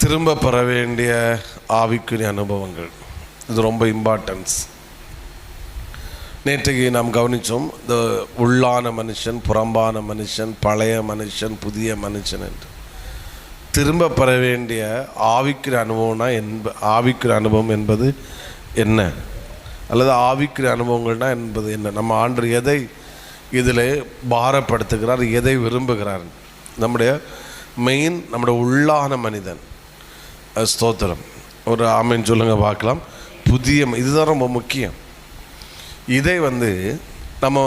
திரும்ப பெற வேண்டிய ஆவிக்குரிய அனுபவங்கள், இது ரொம்ப இம்பார்ட்டன்ஸ். நேற்றைக்கு நாம் கவனித்தோம், இந்த உள்ளான மனுஷன், புறம்பான மனுஷன், பழைய மனுஷன், புதிய மனுஷன் என்று. திரும்ப பெற வேண்டிய ஆவிக்குரிய அனுபவம்னா ஆவிக்குரிய அனுபவம் என்பது என்ன, அல்லது ஆவிக்குரிய அனுபவங்கள்னா என்பது என்ன? நம்ம ஆண்டவர் எதை இதில் பாரப்படுத்துகிறார், எதை விரும்புகிறார்? நம்முடைய மெயின் நம்முடைய உள்ளான மனிதன். ஸ்தோத்திரம். ஒரு ஆமேன் சொல்லுங்க பார்க்கலாம். இதுதான் ரொம்ப முக்கியம். இதை நம்ம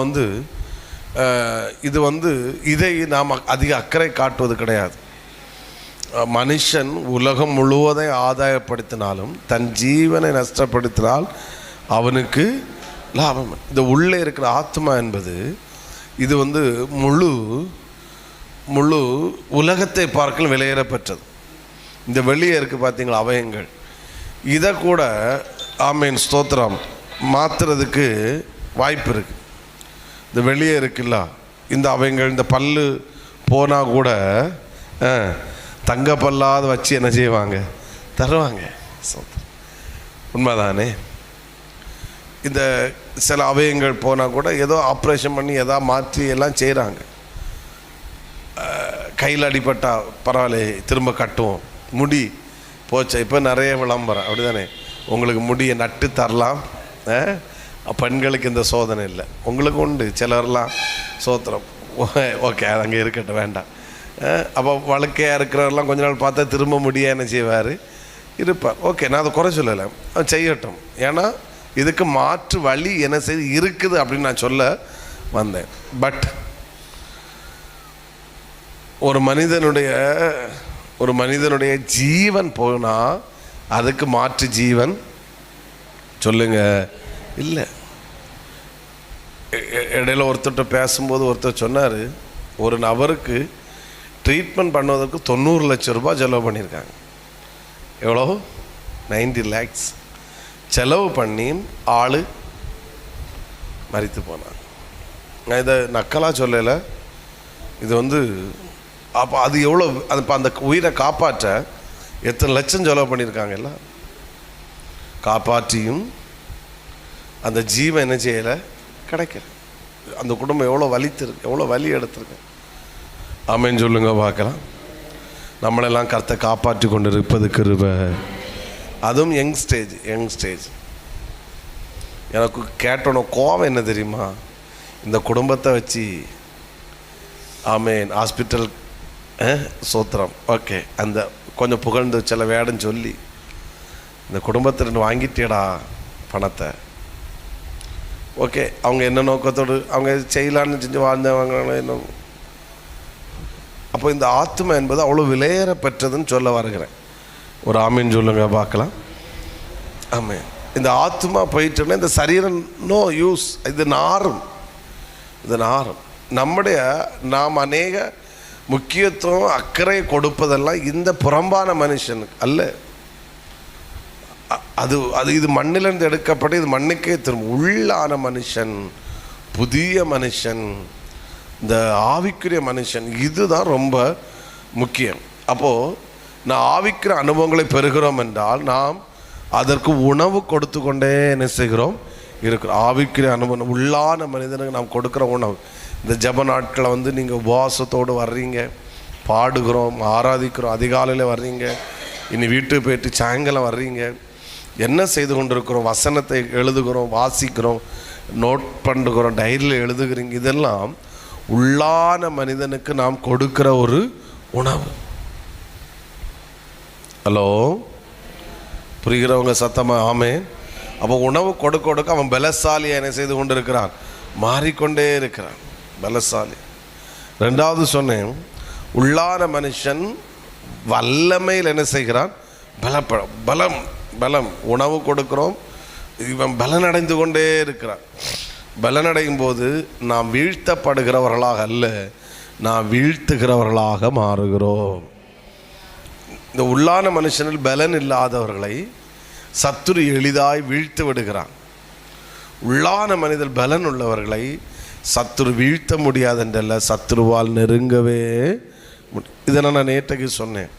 இதை நாம் அதிக அக்கறை காட்டுவது கிடையாது. மனுஷன் உலகம் முழுவதையும் ஆதாயப்படுத்தினாலும் தன் ஜீவனை நஷ்டப்படுத்தினால் அவனுக்கு லாபம். இந்த உள்ளே இருக்கிற ஆத்மா என்பது இது முழு உலகத்தை பார்க்கலும் விலையேறப்பெற்றது. இந்த வெளியே இருக்குது பார்த்தீங்களா அவயங்கள், இதை கூட ஆமேன் ஸ்தோத்திரம் மாற்றுறதுக்கு வாய்ப்பு இருக்குது. இந்த வெளியே இருக்குல்ல இந்த அவயங்கள், இந்த பல்லு போனால் கூட தங்க பல்லாத வச்சு என்ன செய்வாங்க, தருவாங்க. உண்மைதானே? இந்த சில அவயங்கள் போனால் கூட ஏதோ ஆப்ரேஷன் பண்ணி எதாவது மாற்றி எல்லாம் செய்கிறாங்க. கையில் அடிப்பட்டா பரவாயில்ல, திரும்ப கட்டுவோம். முடி போச்சா, இப்போ நிறைய விளம்பரம் அப்படி தானே, உங்களுக்கு முடியை நட்டு தரலாம். பெண்களுக்கு இந்த சோதனை இல்லை, உங்களுக்கு உண்டு. சிலர்லாம் சோத்திரம் ஓகே அது அங்கே இருக்கட்டும் வேண்டாம். அப்போ வழக்கையாக இருக்கிறவரெல்லாம் கொஞ்ச நாள் பார்த்தா திரும்ப முடிய என்ன செய்வார், இருப்பார். ஓகே, நான் அதை குறை சொல்லலை, செய்யட்டும். ஏன்னா இதுக்கு மாற்று வழி என்ன செய்து இருக்குது அப்படின்னு நான் சொல்ல வந்தேன். பட் ஒரு மனிதனுடைய ஜீவன் போனால் அதுக்கு மாற்று ஜீவன் சொல்லுங்க இல்லை. இடையில ஒருத்தர்கிட்ட பேசும்போது ஒருத்தர் சொன்னார், ஒரு நபருக்கு ட்ரீட்மெண்ட் பண்ணுவதற்கு 90 லட்சம் ரூபாய் செலவு பண்ணியிருக்காங்க. எவ்வளோ? 90 lakhs செலவு பண்ணி ஆள் மரித்து போனாங்க. நான் இதை நக்கலாக சொல்லலை. இது அப்போ அது எவ்வளோ, அது இப்போ அந்த உயிரை காப்பாற்ற எத்தனை லட்சம் செலவு பண்ணியிருக்காங்கல்ல. காப்பாற்றியும் அந்த ஜீவன் என்ன செய்யலை, கிடைக்கல. அந்த குடும்பம் எவ்வளோ வலித்திருக்கு, எவ்வளோ வலி எடுத்திருக்கு. ஆமேன்னு சொல்லுங்க பார்க்கலாம். நம்மளெல்லாம் கர்த்தரை காப்பாற்றி கொண்டு இருப்பது கிருபை. அதுவும் யங் ஸ்டேஜ். எனக்கு கேட்டோன்னு கோவம் என்ன தெரியுமா, இந்த குடும்பத்தை வச்சு ஆமேன் ஹாஸ்பிட்டல் சோத்திரம் ஓகே அந்த கொஞ்சம் புகழ்ந்து சில வேடன்னு சொல்லி இந்த குடும்பத்திலிருந்து வாங்கிட்டேடா பணத்தை. ஓகே, அவங்க என்ன நோக்கத்தோடு அவங்க செய்யலான்னு செஞ்சு வாழ்ந்தவங்க என்ன. அப்போ இந்த ஆத்மா என்பது அவ்வளோ விலையேற பெற்றதுன்னு சொல்ல வருகிறேன். ஒரு ஆமீன் சொல்லுங்க பார்க்கலாம். ஆமேன். இந்த ஆத்மா போயிட்டுன்னா இந்த சரீரம் நோ யூஸ். இது நாரும். நாம் அநேக முக்கியத்துவம் அக்கறை கொடுப்பதெல்லாம் இந்த புறம்பான மனுஷனுக்கு அல்ல. இது மண்ணிலிருந்து எடுக்கப்பட்டு இது மண்ணுக்கே திரும்ப. உள்ளான மனுஷன், புதிய மனுஷன், இந்த ஆவிக்குரிய மனுஷன், இதுதான் ரொம்ப முக்கியம். அப்போது நான் ஆவிக்குரிய அனுபவங்களை பெறுகிறோம் என்றால் நாம் அதற்கு உணவு கொடுத்து கொண்டே என்ன செய்கிறோம் இருக்கிறோம். ஆவிக்குரிய அனுபவம் உள்ளான மனிதனுக்கு நாம் கொடுக்குற உணவு. இந்த ஜப நாட்களை நீங்கள் உபவாசத்தோடு வர்றீங்க, பாடுகிறோம், ஆராதிக்கிறோம், அதிகாலையில் வர்றீங்க, இனி வீட்டுக்கு போயிட்டு சாயங்காலம் வர்றீங்க, என்ன செய்து கொண்டிருக்கிறோம், வசனத்தை எழுதுகிறோம், வாசிக்கிறோம், நோட் பண்ணுகிறோம், டைரியில் எழுதுகிறீங்க. இதெல்லாம் உள்ளான மனிதனுக்கு நாம் கொடுக்கிற ஒரு உணவு. ஹலோ, புரிகிறவங்க சத்தமாக ஆமே. அப்போ உணவு கொடுக்க அவன் பலசாலியை என்ன செய்து கொண்டு இருக்கிறான், மாறிக்கொண்டே இருக்கிறான், பலசாலி. ரெண்டாவது சொன்னேன், உள்ளான மனுஷன் வல்லமையில் என்ன செய்கிறான், பலம். உணவு கொடுக்கிறோம், இவன் பலனடைந்து கொண்டே இருக்கிறான். பலனடையும் போது நாம் வீழ்த்தப்படுகிறவர்களாக அல்ல, நாம் வீழ்த்துகிறவர்களாக மாறுகிறோம். இந்த உள்ளான மனுஷனில் பலன் இல்லாதவர்களை சத்துரு எளிதாய் வீழ்த்து விடுகிறான். உள்ளான மனிதர் பலன் உள்ளவர்களை சத்துரு வீழ்த்த முடியாதென்றல்ல, சத்துருவால் நெருங்கவே. இதை நான் நேற்றைக்கு சொன்னேன்.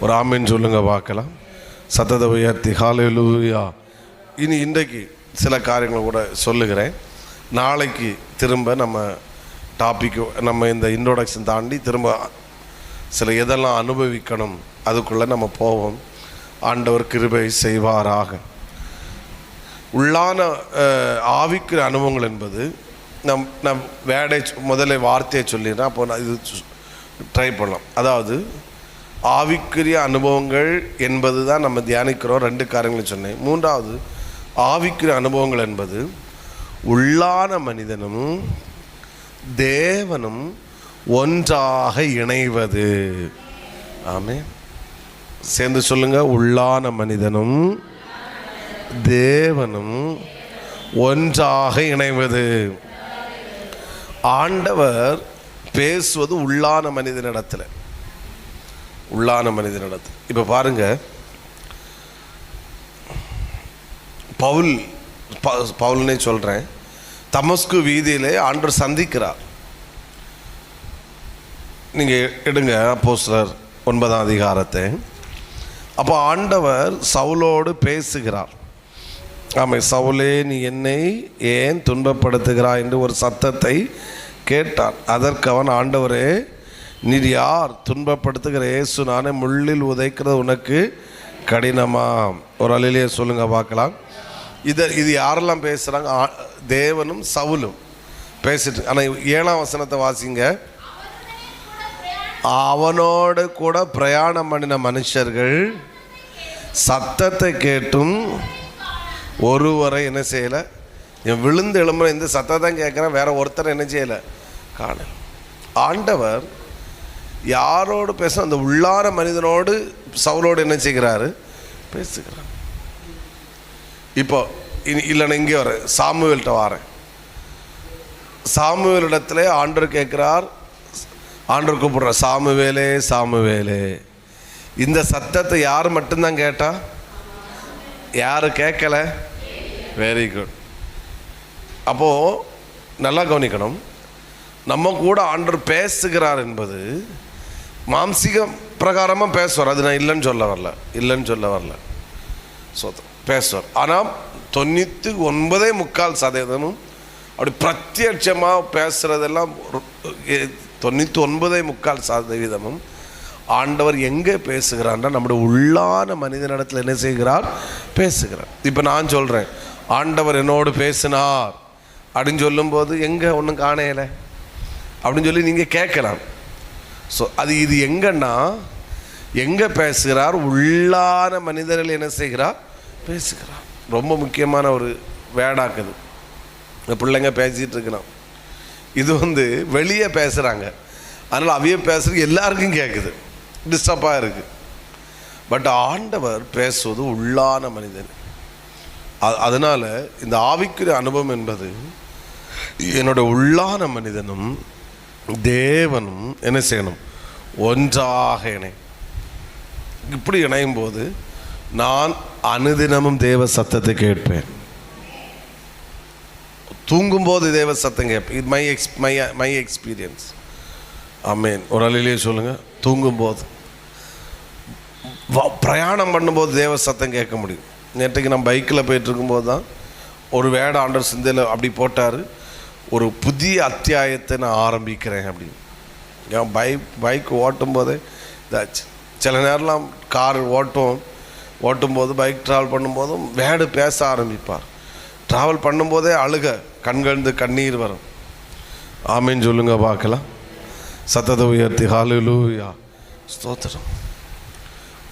ஒரு ஆமீன் சொல்லுங்க பார்க்கலாம். சத்தத்தை உயர்த்தி ஹல்லேலூயா. இன்றைக்கு சில காரியங்கள் கூட சொல்லுகிறேன். நாளைக்கு திரும்ப நம்ம டாபிக், நம்ம இந்த இன்ட்ரோடக்ஷன் தாண்டி திரும்ப சில எதெல்லாம் அனுபவிக்கணும் அதுக்குள்ளே நம்ம போவோம். ஆண்டவர் கிருபை செய்வாராக. உள்ளான ஆவிக்குரிய அனுபவங்கள் என்பது நம் வேடை முதல்ல வார்த்தையை சொல்லிடுறேன், அப்போ நான் இது ட்ரை பண்ணலாம். அதாவது ஆவிக்குரிய அனுபவங்கள் என்பது தான் நம்ம தியானிக்கிறோம். 2 காரியங்களும் சொன்னேன். 3வது ஆவிக்குரிய அனுபவங்கள் என்பது உள்ளான மனிதனும் தேவனும் ஒன்றாக இணைவது. ஆமென். சேர்ந்து சொல்லுங்க. உள்ளான மனிதனும் தேவனும் ஒன்றாக இணைவது. ஆண்டவர் பேசுவது உள்ளான மனிதனிடத்தில், உள்ளான மனிதனிடத்தில். இப்போ பாருங்க, பவுல்னே சொல்கிறேன், தமஸ்கு வீதியிலே ஆண்டவர் சந்திக்கிறார். நீங்கள் எடுங்க அப்போஸ்தலர் 9ஆம் அதிகாரத்தை. அப்போ ஆண்டவர் சவுலோடு பேசுகிறார். ஆமாம், சவுலே நீ என்னை ஏன் துன்பப்படுத்துகிறாய் என்று ஒரு சத்தத்தை கேட்டான். அதற்கு அவன், ஆண்டவரே நீர் யார்? துன்பப்படுத்துகிற இயேசு நானே. முள்ளில் உதைக்கிறது உனக்கு கடினமா? ஒரு அலையிலேயே சொல்லுங்க பார்க்கலாம். இது யாரெல்லாம் பேசுகிறாங்க? தேவனும் சவுலும் பேசிட்டு. ஆனால் 7ஆம் வசனத்தை வாசிங்க. அவனோடு கூட பிரயாணம் பண்ணின மனுஷர்கள் சத்தத்தை கேட்டும் ஒருவரை என்ன செய்யலை. என் விழுந்து எழும்புற இந்த சத்தத்தை கேட்குறேன், வேற ஒருத்தரை என்ன செய்யலை, காண. ஆண்டவர் யாரோடு பேச? அந்த உள்ளார மனிதனோடு சவுலோடு என்ன செய்கிறாரு? பேசுகிறார். இப்போ இல்லைன்னா இங்கே வரேன், சாமுவேல்கிட்ட வரேன். சாமுவேலிடத்துல ஆண்டவர் கேட்குறார், ஆண்டவர் கூப்பிடுற, சாமுவேலே சாமுவேலே. இந்த சத்தத்தை யார் மட்டும்தான் கேட்டா? யாரு கேட்கல? Very good. அப்போது நல்லா கவனிக்கணும், நம்ம கூட ஆண்டவர் பேசுகிறார் என்பது மாம்சீக பிரகாரமாக பேசுவார். அது நான் இல்லைன்னு சொல்ல வரல. பேசுவார். ஆனால் 99.4% அப்படி பிரத்யட்சமாக பேசுகிறதெல்லாம் 99.4% ஆண்டவர் எங்கே பேசுகிறார்னா நம்முடைய உள்ளான மனிதனிடத்தில் என்ன செய்கிறார்? பேசுகிறார். இப்போ நான் சொல்கிறேன், ஆண்டவர் என்னோடு பேசினார் அப்படின்னு சொல்லும்போது எங்கே ஒன்றும் காணையலை அப்படின்னு சொல்லி நீங்கள் கேட்கலாம். ஸோ இது எங்கன்னா எங்கே பேசுகிறார்? உள்ளான மனிதர்கள் என்ன செய்கிறார்? பேசுகிறார். ரொம்ப முக்கியமான ஒரு வேடாக்குது. இந்த பிள்ளைங்க பேசிகிட்டு இருக்கணும், இது வெளியே பேசுகிறாங்க, அதனால் அவைய பேசுகிறது எல்லாருக்கும் கேட்குது, டிஸ்டர்பாக இருக்குது. பட் ஆண்டவர் பேசுவது உள்ளான மனிதன். அதனால் இந்த ஆவிக்குரிய அனுபவம் என்பது என்னோட உள்ளான மனிதனும் தேவனும் என்ன செய்யணும்? ஒன்றாக இணை. இப்படி இணையும் போது நான் அனுதினமும் தேவ சத்தத்தை கேட்பேன். தூங்கும்போது தேவ சத்தம் கேட்பேன். இது மை எக்ஸ்பீரியன்ஸ். ஆமேன். ஒரு அலையிலேயே சொல்லுங்கள். தூங்கும்போது, பிரயாணம் பண்ணும்போது தேவ சத்தம் கேட்க முடியும். நேற்றுக்கு நான் பைக்கில் போயிட்டுருக்கும்போது தான் ஒரு வேட ஆண்டவர் சிந்தையில் அப்படி போட்டார், ஒரு புதிய அத்தியாயத்தை நான் ஆரம்பிக்கிறேன் அப்படின்னு. ஏன் பைக் ஓட்டும் போதே இதாச்சு. சில நேரம்லாம் கார் ஓட்டும்போது பைக் ட்ராவல் பண்ணும்போதும் வேடு பேச ஆரம்பிப்பார். ட்ராவல் பண்ணும்போதே அழுக, கண்கள்ந்து கண்ணீர் வரும். ஆமீன் சொல்லுங்க பார்க்கலாம். சத்தத்தை உயர்த்தி ஹல்லேலூயா, ஸ்தோத்திரம்.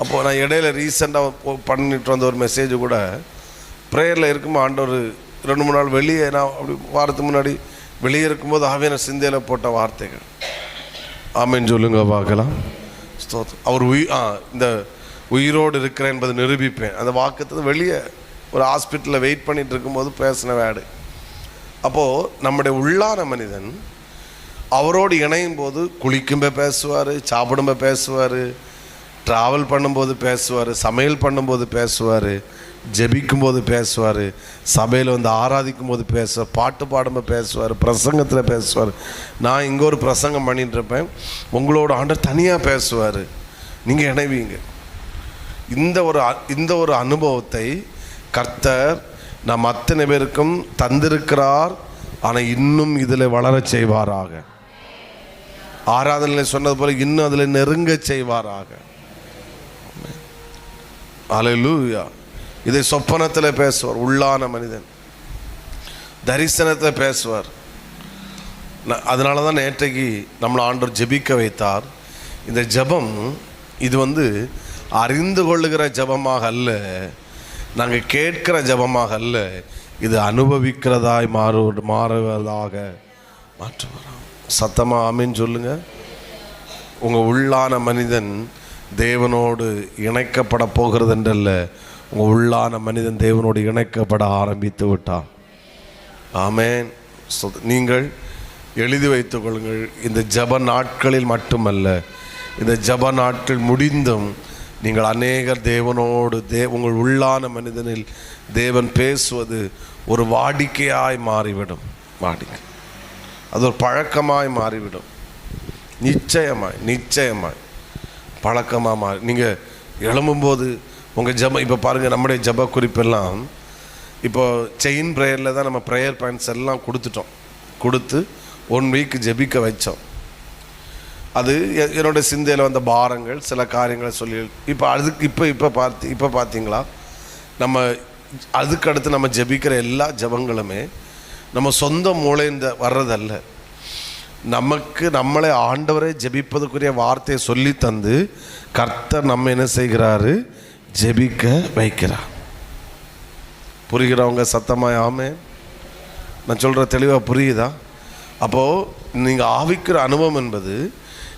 அப்போது நான் இடையில ரீசெண்டாக பண்ணிட்டு வந்த ஒரு மெசேஜ் கூட, ப்ரேயரில் இருக்கும்போது ஆண்டவர் 2-3 நாள் வெளியே, நான் அப்படி வாரத்துக்கு முன்னாடி வெளியே இருக்கும்போது ஆவியான சிந்தையில் போட்ட வார்த்தைகள். ஆமீன் சொல்லுங்க பார்க்கலாம். ஸ்தோத்திரம். அவர் இந்த உயிரோடு இருக்கிறேன் என்பதை நிரூபிப்பேன். அந்த வாக்குத்தை வெளியே ஒரு ஹாஸ்பிட்டலில் வெயிட் பண்ணிகிட்டு இருக்கும்போது பேசின வேடு. அப்போது நம்முடைய உள்ளான மனிதன் அவரோடு இணையும் போது குளிக்கும்போது பேசுவார், சாப்பிடும்போது பேசுவார், ட்ராவல் பண்ணும்போது பேசுவார், சமையல் பண்ணும்போது பேசுவார், ஜெபிக்கும்போது பேசுவார், சபையில் ஆராதிக்கும் போது பேசுவார், பாட்டு பாடும்போது பேசுவார், பிரசங்கத்தில் பேசுவார். நான் இங்கே ஒரு பிரசங்கம் பண்ணிகிட்டு இருப்பேன், உங்களோட ஆண்டவர் தனியாக பேசுவார், நீங்கள் இணைவீங்க. இந்த ஒரு அனுபவத்தை கர்த்தர் நம் அத்தனை பேருக்கும் தந்திருக்கிறார். ஆனால் இன்னும் இதில் வளர செய்வாராக. ஆராதனையில் சொன்னது போல இன்னும் அதில் நெருங்க செய்வாராக. அல்லேலூயா. இதை சொப்பனத்தில் பேசுவார் உள்ளான மனிதன், தரிசனத்தில் பேசுவார். அதனால தான் நேற்றைக்கு நம்மளை ஆண்டவர் ஜெபிக்க வைத்தார். இந்த ஜெபம் இது அறிந்து கொள்ளுகிற ஜெபமாக அல்ல, நாங்கள் கேட்கிற ஜெபமாக அல்ல, இது அனுபவிக்கிறதாய் மாறுவதாக மாற்றுவாராம். சத்தமாக ஆமீன் சொல்லுங்க. உங்கள் உள்ளான மனிதன் தேவனோடு இணைக்கப்பட போகிறது என்றல்ல, உங்கள் உள்ளான மனிதன் தேவனோடு இணைக்கப்பட ஆரம்பித்து விட்டான். ஆமேன். நீங்கள் எழுதி வைத்துக் கொள்ளுங்கள். இந்த ஜப நாட்களில் மட்டுமல்ல, இந்த ஜப நாட்கள் முடிந்தும் நீங்கள் அநேகர் தேவனோடு உங்கள் உள்ளான மனிதனில் தேவன் பேசுவது ஒரு வாடிக்கையாய் மாறிவிடும். வாடிக்கை அது ஒரு பழக்கமாய் மாறிவிடும். நிச்சயமாய் பழக்கமாக மாறி நீங்கள் எழும்பும்போது உங்கள் ஜபம். இப்போ பாருங்கள், நம்முடைய ஜப குறிப்பெல்லாம் இப்போ செயின் ப்ரேயரில் தான் நம்ம ப்ரேயர் பாயிண்ட்ஸ் எல்லாம் கொடுத்து 1 வீக் ஜெபிக்க வச்சோம். அது என்னோட சிந்தையில் வந்த பாரங்கள், சில காரியங்களை சொல்லி இப்போ அதுக்கு இப்போ பார்த்தீங்களா, நம்ம அதுக்கடுத்து நம்ம ஜெபிக்கிற எல்லா ஜபங்களுமே நம்ம சொந்த மூளைந்த வர்றதல்ல. நம்மளை ஆண்டவரை ஜெபிப்பதுக்குரிய வார்த்தையை சொல்லி தந்து கர்த்தர் நம்ம என்ன செய்கிறாரு, ஜெபிக்க வைக்கிறார். புரிகிறவங்க சத்தமாய் ஆமே. நான் சொல்கிற தெளிவாக புரியுதா? அப்போது நீங்கள் ஆவிக்கிற அனுபவம் என்பது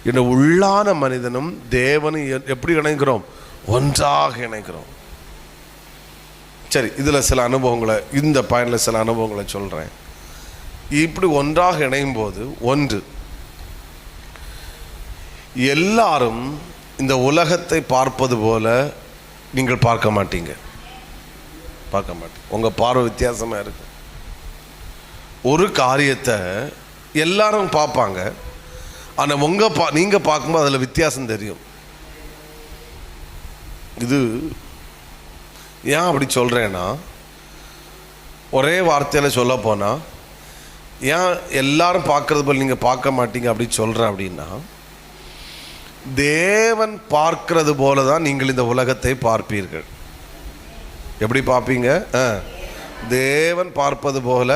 இந்த உள்ளான மனிதனும் தேவனும் எப்படி இணைக்கிறோம், ஒன்றாக இணைக்கிறோம். சரி, இதில் சில அனுபவங்களை, இந்த பாயிண்டில் சில அனுபவங்களை சொல்கிறேன். இப்படி ஒன்றாக இணையும் போது, ஒன்று, எல்லாரும் இந்த உலகத்தை பார்ப்பது போல நீங்கள் பார்க்க மாட்டீங்க. உங்கள் பார்வை வித்தியாசமாக இருக்கு. ஒரு காரியத்தை எல்லாரும் பார்ப்பாங்க, ஆனால் நீங்கள் பார்க்கும்போது அதில் வித்தியாசம் தெரியும். இது ஏன் அப்படி சொல்கிறேன்னா, ஒரே வார்த்தையில் சொல்ல போனால், ஏன் எல்லாரும் பார்க்கறது போல் நீங்கள் பார்க்க மாட்டீங்க அப்படி சொல்கிறேன் அப்படின்னா, தேவன் பார்க்கிறது போல தான் நீங்கள் இந்த உலகத்தை பார்ப்பீர்கள். எப்படி பார்ப்பீங்க? தேவன் பார்ப்பது போல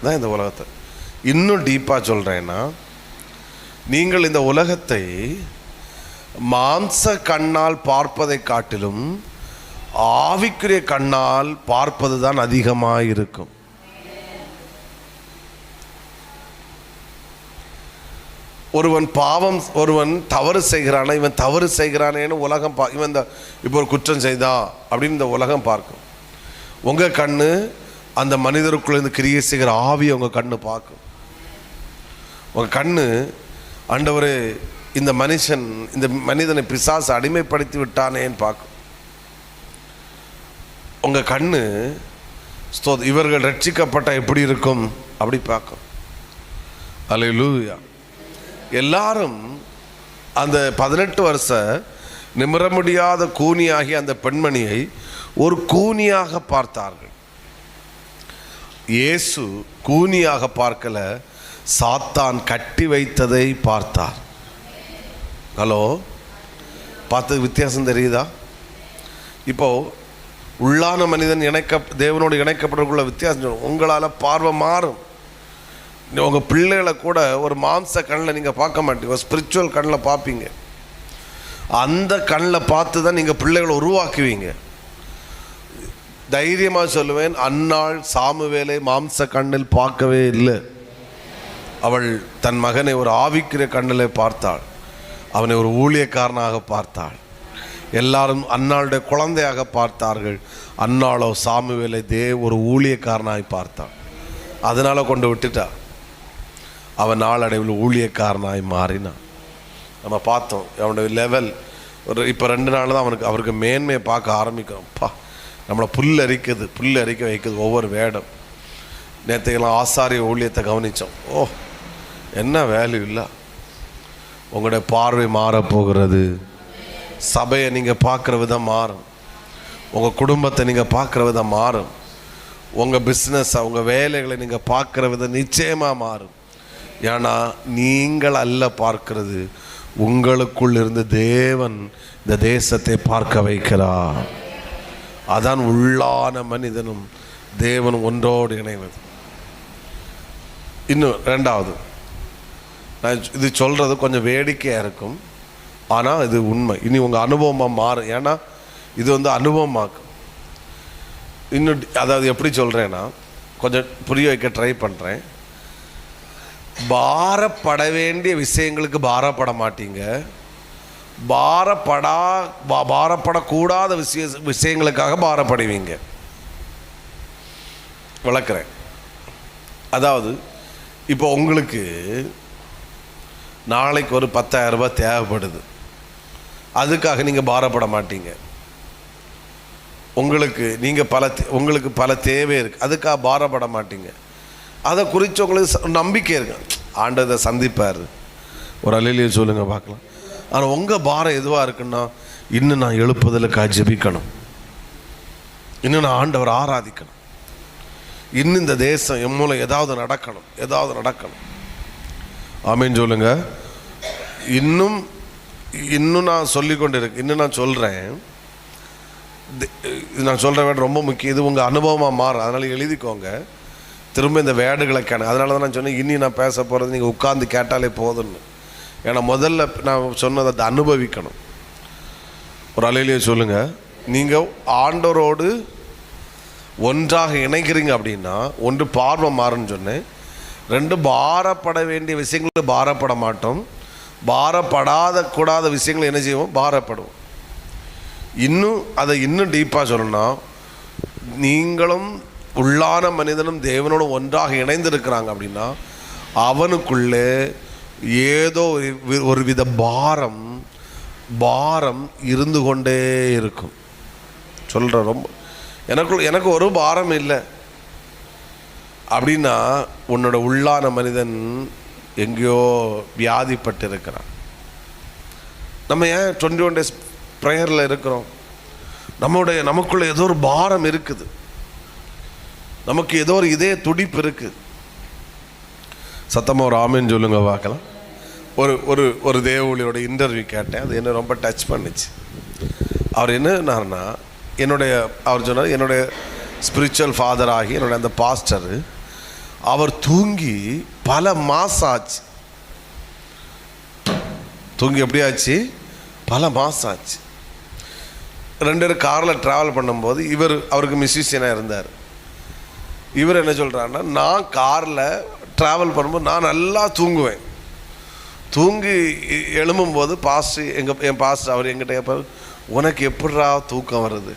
தான் இந்த உலகத்தை. இன்னும் டீப்பாக சொல்கிறேன்னா, நீங்கள் இந்த உலகத்தை மாம்ச கண்ணால் பார்ப்பதை காட்டிலும் ஆவிக்குரிய கண்ணால் பார்ப்பது தான் அதிகமாக இருக்கும். ஒருவன் தவறு செய்கிறானா, இவன் தவறு செய்கிறானேன்னு உலகம் இவன் இப்போ ஒரு குற்றம் செய்தா அப்படின்னு இந்த உலகம் பார்க்கும். உங்கள் கண்ணு அந்த மனிதருக்குள்ளேருந்து கிரியை செய்கிற ஆவியை உங்கள் கண்ணு பார்க்கும். உங்கள் கண்ணு, ஆண்டவரே இந்த மனிதனை பிசாசு அடிமைப்படுத்தி விட்டானேன்னு பார்க்கும். உங்கள் கண்ணு இவர்கள் ரட்சிக்கப்பட்டால் எப்படி இருக்கும் அப்படி பார்க்கும். அல்லேலூயா. எல்லாரும் அந்த 18 வருஷ நிமிர முடியாத கூனியாகி அந்த பெண்மணியை ஒரு கூனியாக பார்த்தார்கள். இயேசு கூனியாக பார்க்கல, சாத்தான் கட்டி வைத்ததை பார்த்தார். ஹலோ, பார்த்து வித்தியாசம் தெரியுதா? இப்போ உள்ளான மனிதன் தேவனோடு இணைக்கப்படக்குள்ள வித்தியாசம். உங்களால் பார்வை மாறும். உங்கள் பிள்ளைகளை கூட ஒரு மாம்ச கண்ணில் நீங்கள் பார்க்க மாட்டீங்க, ஸ்பிரிச்சுவல் கண்ணில் பார்ப்பீங்க. அந்த கண்ணில் பார்த்து தான் நீங்கள் பிள்ளைகளை உருவாக்குவீங்க. தைரியமாக சொல்லுவேன், அன்னாள் சாமுவேலை மாம்ச கண்ணில் பார்க்கவே இல்லை. அவள் தன் மகனை ஒரு ஆவிக்குரிய கண்ணில் பார்த்தாள். அவனை ஒரு ஊழியக்காரனாக பார்த்தாள். எல்லாரும் அன்னாளுடைய குழந்தையாக பார்த்தார்கள். அன்னாளோ சாமுவேலை ஒரு ஊழியக்காரனாக பார்த்தாள். அதனால் கொண்டு விட்டுட்டா. அவன் நாளடைவில் ஊழியக்காரனாய் மாறினான். நம்ம பார்த்தோம் அவனுடைய லெவல். இப்போ 2 நாள் தான் அவருக்கு மேன்மையை பார்க்க ஆரம்பிக்கிறோம்ப்பா. நம்மளை புல் அரிக்க வைக்குது ஒவ்வொரு வேடம். நேற்றைக்கெல்லாம் ஆசாரிய ஊழியத்தை கவனித்தோம். என்ன வேல்யூ இல்லை. உங்களுடைய பார்வை மாறப்போகிறது. சபையை நீங்கள் பார்க்குற விதம் மாறும். உங்கள் குடும்பத்தை நீங்கள் பார்க்குற விதம் மாறும். உங்கள் பிஸ்னஸை, உங்கள் வேலைகளை நீங்கள் பார்க்குற விதம் நிச்சயமாக மாறும். ஏன்னா நீங்கள் அல்ல பார்க்கிறது, உங்களுக்குள் இருந்து தேவன் இந்த தேசத்தை பார்க்க வைக்கிறார். அதான் உள்ளான மனிதனும் தேவனும் ஒன்றோடு இணைவது. இன்னும் ரெண்டாவது, நான் இது சொல்கிறது கொஞ்சம் வேடிக்கையாக இருக்கும், ஆனால் இது உண்மை. இனி உங்கள் அனுபவமாக மாறும். ஏன்னா இது அனுபவமாக்கும். இன்னும் அதாவது எப்படி சொல்கிறேன்னா, கொஞ்சம் புரிய வைக்க ட்ரை பண்ணுறேன். பாரப்பட வேண்டிய விஷயங்களுக்கு பாரப்பட மாட்டீங்க, பாரப்படக்கூடாத விஷயங்களுக்காக பாரப்படுவீங்க. விளக்குறேன். அதாவது இப்போ உங்களுக்கு நாளைக்கு ஒரு 10,000 ரூபாய் தேவைப்படுது, அதுக்காக நீங்கள் பாரப்பட மாட்டீங்க. உங்களுக்கு பல தேவை இருக்குது, அதுக்காக பாரப்பட மாட்டீங்க. அதை குறித்து உங்களுக்கு நம்பிக்கை இருக்கு, ஆண்டவர் சந்திப்பார். ஒரு அல்லேலூயா சொல்லுங்கள் பார்க்கலாம். ஆனால் உங்கள் பாரம் எதுவாக இருக்குன்னா, இன்னும் நான் எழுப்புதலுக்காக ஜெபிக்கணும், இன்னும் நான் ஆண்டவர் ஆராதிக்கணும், இன்னும் இந்த தேசம் என் மூலம் ஏதாவது நடக்கணும். ஆமீன் சொல்லுங்க. இன்னும் நான் சொல்லிக்கொண்டு இருக்கு. இன்னும் நான் சொல்கிறேன், நான் சொல்கிற வேர்டு ரொம்ப முக்கியம். இது உங்கள் அனுபவமாக மாறும். அதனால் எழுதிக்கோங்க, திரும்ப இந்த வேர்டுகளை கேட்க. அதனால தான் நான் சொன்னேன், இனி நான் பேச போகிறது நீங்கள் உட்கார்ந்து கேட்டாலே போதும்னு. ஏன்னா முதல்ல நான் சொன்னதை அதை அனுபவிக்கணும். ஒரு அல்லேலூயா சொல்லுங்கள். நீங்கள் ஆண்டவரோடு ஒன்றாக இணைக்கிறீங்க அப்படின்னா, ஒன்று பார்வை மாறுன்னு சொன்னேன், 2 பாரப்பட வேண்டிய விஷயங்கள் பாரப்பட மாட்டோம், கூடாத விஷயங்கள் என்ன செய்வோம், பாரப்படுவோம். இன்னும் டீப்பாக சொல்லணும்னா, நீங்களும் உள்ளான மனிதனும் தேவனோடு ஒன்றாக இணைந்திருக்கிறாங்க அப்படின்னா, அவனுக்குள்ளே ஏதோ ஒரு வித பாரம் இருந்து கொண்டே இருக்கும். சொல்கிறேன், ரொம்ப எனக்கு ஒரு பாரம் இல்லை அப்படின்னா, உன்னோட உள்ளான மனிதன் எங்கேயோ வியாதிப்பட்டு இருக்கிறான். நம்ம ஏன் 21 days ப்ரேயரில் இருக்கிறோம்? நமக்குள்ள ஏதோ ஒரு பாரம் இருக்குது, நமக்கு ஏதோ ஒரு இதே துடிப்பு இருக்குது. சத்தமாக ஒரு ஆமீன் சொல்லுங்க பார்க்கலாம். ஒரு தேவஊழியோட இன்டர்வியூ கேட்டேன், அது என்ன ரொம்ப டச் பண்ணிச்சு. அவர் என்னன்னா, அவர் சொன்னார், என்னுடைய ஸ்பிரிச்சுவல் ஃபாதர் ஆகி என்னுடைய அந்த பாஸ்டர், அவர் தூங்கி பல மாதம் ஆச்சு. தூங்கி எப்படியாச்சு, பல மாதம் ஆச்சு. 2 பேரும் காரில் ட்ராவல் பண்ணும்போது அவருக்கு மியூசிஷியனாக இருந்தார். இவர் என்ன சொல்கிறாருன்னா, நான் காரில் ட்ராவல் பண்ணும்போது நான் நல்லா தூங்குவேன். தூங்கி எழும்பும்போது என் பாஸ்டர் அவர் எங்கிட்ட கேட்பார், உனக்கு எப்படிரா தூக்கம் வருது,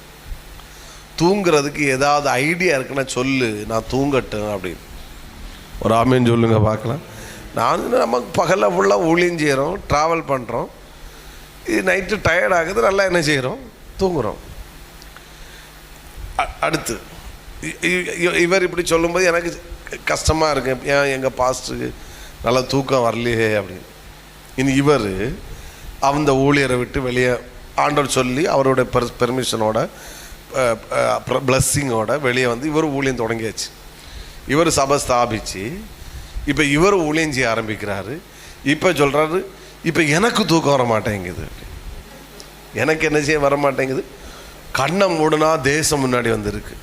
தூங்குறதுக்கு ஏதாவது ஐடியா இருக்குன்னா சொல்லு, நான் தூங்கட்டும் அப்படின்னு. ஒரு ஆமீன் சொல்லுங்க பார்க்கலாம். நமக்கு பகலில் ஃபுல்லாக ஊழியம் செய்கிறோம், ட்ராவல் பண்ணுறோம், இது நைட்டு டயர்ட் ஆகுது, நல்லா என்ன செய்கிறோம், தூங்குகிறோம். அடுத்து இவர் இப்படி சொல்லும்போது எனக்கு கஷ்டமாக இருக்கு, ஏன் எங்கள் பாஸ்டருக்கு நல்லா தூக்கம் வரலையே அப்படின்னு. இனி இவர் அந்த ஊழியரை விட்டு வெளியே ஆண்டவர் சொல்லி அவருடைய பெர்மிஷனோட பிளஸ்ஸிங்கோட வெளியே வந்து இவர் ஊழியம் தொடங்கியாச்சு. இவர் சபை ஸ்தாபிச்சு இப்போ இவர் ஊழியம் செய்ய ஆரம்பிக்கிறாரு. இப்போ சொல்கிறாரு, இப்போ எனக்கு தூக்கம் வர மாட்டேங்குது, எனக்கு என்ன செய்ய வர மாட்டேங்குது. கண்ணை மூடுனா தேசம் முன்னாடி வந்துருக்கு,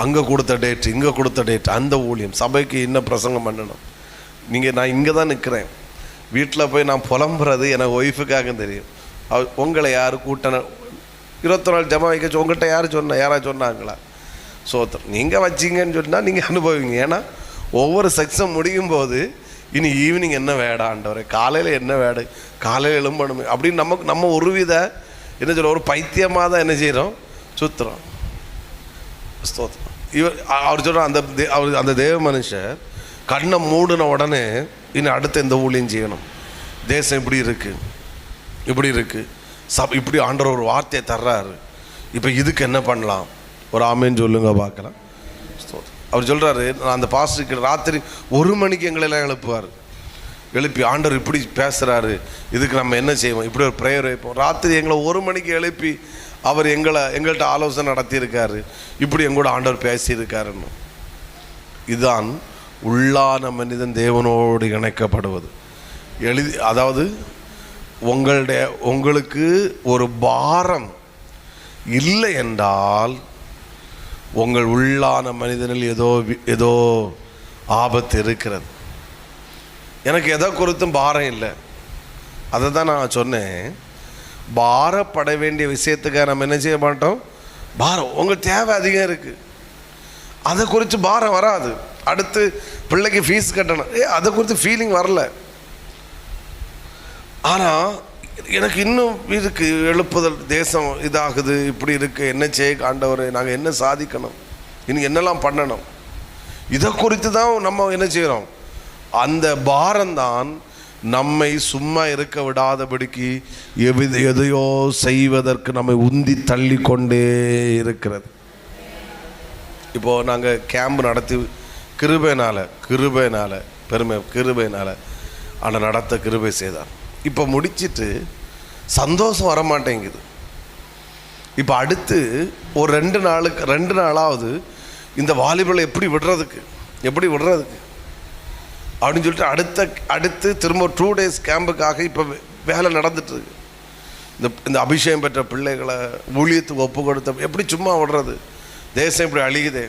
அங்கே கொடுத்த டேட், இங்கே கொடுத்த டேட், அந்த ஊழியம் சபைக்கு இன்னும் பிரசங்கம் பண்ணணும். நான் இங்கே தான் நிற்கிறேன், வீட்டில் போய் நான் புலம்புறது எனக்கு ஒய்ஃபுக்காக தெரியும். உங்களை யார் கூட்டணும் 21 நாள் ஜமா வைக்க உங்கள்கிட்ட யாராவது சொன்னாங்களா? நீங்கள் வச்சிங்கன்னு சொன்னால் நீங்கள் அனுபவிங்க. ஏன்னா ஒவ்வொரு செக்ஷன் முடியும் போது இனி ஈவினிங் என்ன வேடாண்டவரே, காலையில் என்ன வேடு, காலையில் எழும்பணுமே அப்படின்னு நம்ம ஒரு வித என்ன சொல்ல, ஒரு பைத்தியமாக தான் என்ன செய்கிறோம், சுற்றுறோம். அவர் சொல்கிற அந்த தேவ மனுஷர் கண்ணை மூடின உடனே இன்னும் அடுத்த இந்த ஊழியம் செய்யணும், தேசம் இப்படி இருக்குது இப்படி ஆண்டவர் ஒரு வார்த்தையை தர்றாரு, இப்போ இதுக்கு என்ன பண்ணலாம்? ஒரு ஆமேன்னு சொல்லுங்க பார்க்கலாம். அவர் சொல்கிறாரு, நான் அந்த பாஸ்டருக்கு ராத்திரி 1 மணிக்கு எங்களெல்லாம் எழுப்புவார். எழுப்பி ஆண்டவர் இப்படி பேசுகிறாரு, இதுக்கு நம்ம என்ன செய்வோம், இப்படி ஒரு ப்ரேயர் வைப்போம். ராத்திரி எங்களை 1 மணிக்கு எழுப்பி அவர் எங்கள்கிட்ட ஆலோசனை நடத்தியிருக்காரு, இப்படி எங்கூட ஆண்டவர் பேசியிருக்காருன்னு. இதுதான் உள்ளான மனிதன் தேவனோடு இணைக்கப்படுவது. அதாவது உங்களுக்கு ஒரு பாரம் இல்லை என்றால் உங்கள் உள்ளான மனிதனில் ஏதோ ஆபத்து இருக்கிறது. எனக்கு எதை குறித்தும் பாரம் இல்லை, அதை தான் நான் சொன்னேன். பாரப்பட வேண்டிய விஷயத்துக்காக நம்ம என்ன செய்ய மாட்டோம், பாரம். உங்கள் தேவை அதிகம் இருக்குது, அதை குறித்து பாரம் வராது. அடுத்து பிள்ளைக்கு ஃபீஸ் கட்டணும், அதை குறித்து ஃபீலிங் வரல. ஆனால் எனக்கு இன்னும் இருக்குது, எழுப்புதல், தேசம் இதாகுது, இப்படி இருக்குது, என்ன செய்ய ஆண்டவரே, நாங்கள் என்ன சாதிக்கணும், இன்னும் என்னெல்லாம் பண்ணணும், இதை குறித்து தான் நம்ம என்ன செய்கிறோம். அந்த பாரம்தான் நம்மை சும்மா இருக்க விடாதபடிக்கு எதையோ செய்வதற்கு நம்மை உந்தி தள்ளி கொண்டே இருக்கிறது. இப்போது நாங்கள் கேம்ப் நடத்தி கிருபையினால் ஆனால் நடத்த கிருபை செய்தார். இப்போ முடிச்சிட்டு சந்தோஷம் வரமாட்டேங்குது. இப்போ அடுத்து ஒரு 2 நாளாவது இந்த வாலிபலை எப்படி விடுறதுக்கு அப்படின்னு சொல்லிட்டு அடுத்து திரும்ப 2 days கேம்புக்காக இப்போ வேலை நடந்துட்டுருக்கு. இந்த அபிஷேகம் பெற்ற பிள்ளைகளை ஊழியத்துக்கு ஒப்பு கொடுத்த எப்படி சும்மா விடுறது, தேசம் இப்படி அழியுதே,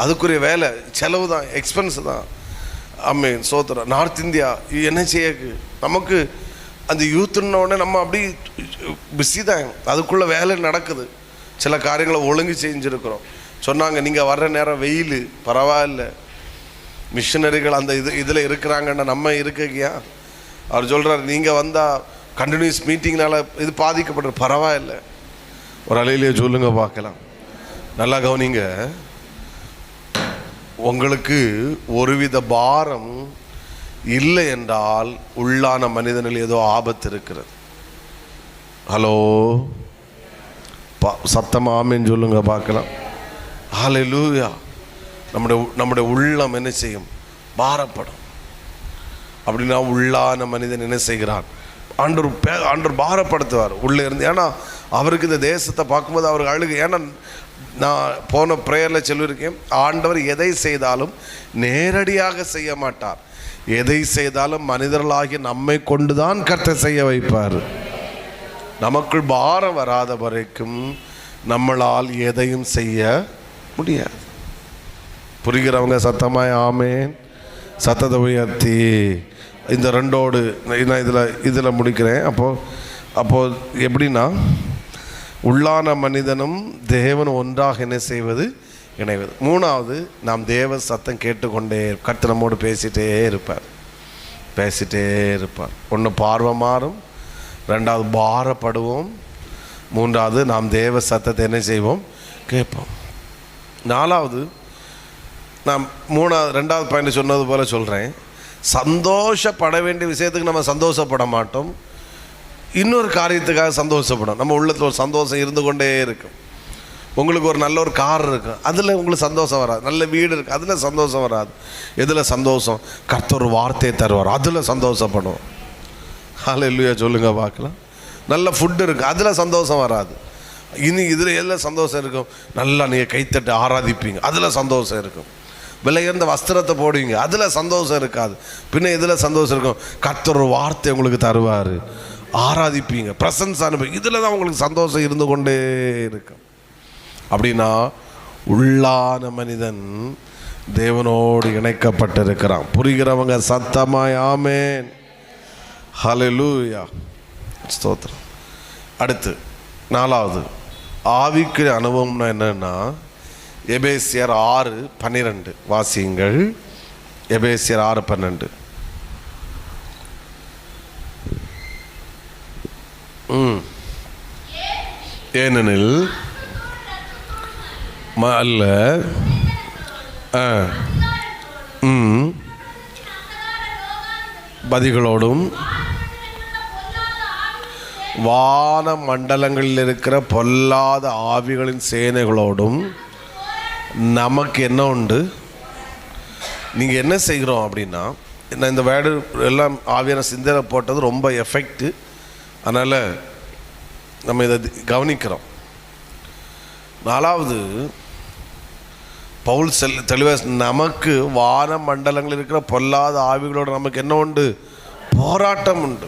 அதுக்குரிய வேலை, செலவு தான், எக்ஸ்பென்ஸ் தான். சோத்திரம். நார்த் இந்தியா என்ன செய்யக்கு நமக்கு அந்த யூத்துன்னொடனே நம்ம அப்படி பிஸி தான், அதுக்குள்ளே வேலை நடக்குது. சில காரியங்களை ஒழுங்கு செஞ்சுருக்கிறோம். சொன்னாங்க நீங்கள் வர்ற நேரம் வெயில் பரவாயில்ல, மிஷினரிகள் அந்த இதில் இருக்கிறாங்கன்னா நம்ம இருக்கையா. அவர் சொல்கிறார் நீங்கள் வந்தால் கண்டினியூஸ் மீட்டிங்னால இது பாதிக்கப்படுற, பரவாயில்ல. ஒரு அலையிலேயே சொல்லுங்க பார்க்கலாம். நல்லா கவனிங்க, உங்களுக்கு ஒருவித பாரம் இல்லை என்றால் உள்ளான மனிதனில் ஏதோ ஆபத்து இருக்கிறது. ஹலோ, சத்தமா ஆமேன்னு சொல்லுங்க பார்க்கலாம். ஹல்லேலூயா. நம்முடைய உள்ளம் என்ன செய்யும், பாரப்படும். அப்படின்னா உள்ளான மனிதன் என்ன செய்கிறான், ஆண்டவர் பாரப்படுத்துவார் உள்ளே இருந்து. ஏன்னா அவருக்கு இந்த தேசத்தை பார்க்கும்போது அவருக்கு அழுகு. ஏன்னா நான் போன ப்ரேயரில் சொல்லியிருக்கேன், ஆண்டவர் எதை செய்தாலும் நேரடியாக செய்ய மாட்டார். எதை செய்தாலும் மனிதர்களாகி நம்மை கொண்டுதான் கர்த்தர் செய்ய வைப்பார். நமக்குள் பாரம் வராத வரைக்கும் நம்மளால் எதையும் செய்ய முடியாது. புரிகிறவங்க சத்தமாய் ஆமேன். சத்தத்தை உயர்த்தி இந்த 2ஓடு நான் இதில் முடிக்கிறேன். அப்போது எப்படின்னா, உள்ளான மனிதனும் தேவனும் ஒன்றாக என்ன செய்வது, இணைவது. 3வது, நாம் தேவ சத்தம் கேட்டுக்கொண்டே, கர்த்தர் நம்மோடு பேசிகிட்டே இருப்பார். 1 பார்வை மாறும், 2வது பாரப்படுவோம், 3வது நாம் தேவ சத்தத்தை என்ன செய்வோம், கேட்போம். 4வது, நான் 2வது பாயிண்ட் சொன்னது போல் சொல்கிறேன், சந்தோஷப்பட வேண்டிய விஷயத்துக்கு நம்ம சந்தோஷப்பட மாட்டோம், இன்னொரு காரியத்துக்காக சந்தோஷப்படும். நம்ம உள்ளத்தில் ஒரு சந்தோஷம் இருந்து கொண்டே இருக்கும். உங்களுக்கு ஒரு நல்ல ஒரு கார் இருக்கும், அதில் உங்களுக்கு சந்தோஷம் வராது. நல்ல வீடு இருக்குது, அதில் சந்தோஷம் வராது. எதில் சந்தோஷம், கர்த்தர் ஒரு வார்த்தையை தருவார், அதில் சந்தோஷப்படுவோம். ஹல்லேலூயா சொல்லுங்க பார்க்கலாம். நல்ல ஃபுட்டு இருக்குது, அதில் சந்தோஷம் வராது. இதில் எல்லாம் சந்தோஷம் இருக்கும். நல்லா நீங்கள் கைத்தட்டு ஆராதிப்பீங்க, அதில் சந்தோஷம் இருக்கும். விலையுயர்ந்த வஸ்திரத்தை போடுவீங்க, அதில் சந்தோஷம் இருக்காது. பின்ன இதில் சந்தோஷம் இருக்கும், கர்த்தர் ஒரு வார்த்தை உங்களுக்கு தருவார், ஆராதிப்பீங்க, பிரசன்ஸ் அனுப்பி, இதில் தான் உங்களுக்கு சந்தோஷம் இருந்து கொண்டே இருக்கும். அப்படின்னா உள்ளான மனிதன் தேவனோடு இணைக்கப்பட்டிருக்கிறான். புரிகிறவங்க சத்தமாய் ஆமேன். ஹல்லேலூயா, ஸ்தோத்திரம். அடுத்து 4வது ஆவிக்குரிய அனுபவம்னா என்னன்னா, எபேசியர் 6:12 வாசியுங்கள். எபேசியர் 6:12. ஏனெனில் அல்ல பதிகளோடும் வான மண்டலங்களில் இருக்கிற பொல்லாத ஆவிகளின் சேனைகளோடும் நமக்கு என்ன உண்டு. நீங்கள் என்ன செய்கிறோம் அப்படின்னா, நான் இந்த வேர்டு எல்லாம் ஆவியான சிந்தனை போட்டது ரொம்ப எஃபெக்ட்டு. அதனால் நம்ம இதை கவனிக்கிறோம். 4வது பவுல் தெளிவாக நமக்கு வான மண்டலங்கள் இருக்கிற பொல்லாத ஆவிகளோடு நமக்கு என்ன உண்டு? போராட்டம் உண்டு.